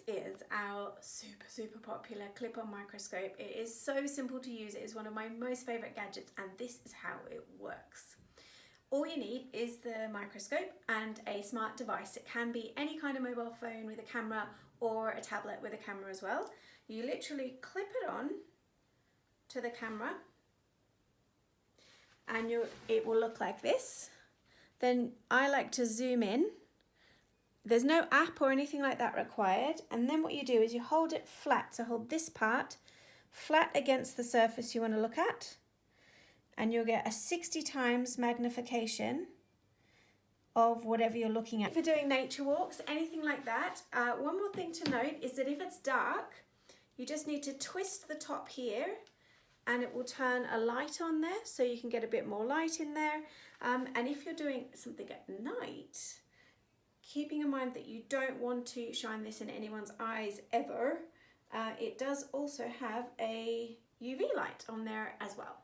is our super popular clip-on microscope. It is so simple to use. It is one of my most favorite gadgets, and this is how it works. All you need is the microscope and a smart device. It can be any kind of mobile phone with a camera or a tablet with a camera as well. You literally clip it on to the camera and it will look like this. Then I like to zoom in. There's no app or anything like that required. And then what you do is you hold it flat. So hold this part flat against the surface you want to look at. And you'll get a 60 times magnification of whatever you're looking at. If you're doing nature walks, anything like that, one more thing to note is that if it's dark, you just need to twist the top here and it will turn a light on there so you can get a bit more light in there. And if you're doing something at night, keeping in mind that you don't want to shine this in anyone's eyes ever, it does also have a UV light on there as well.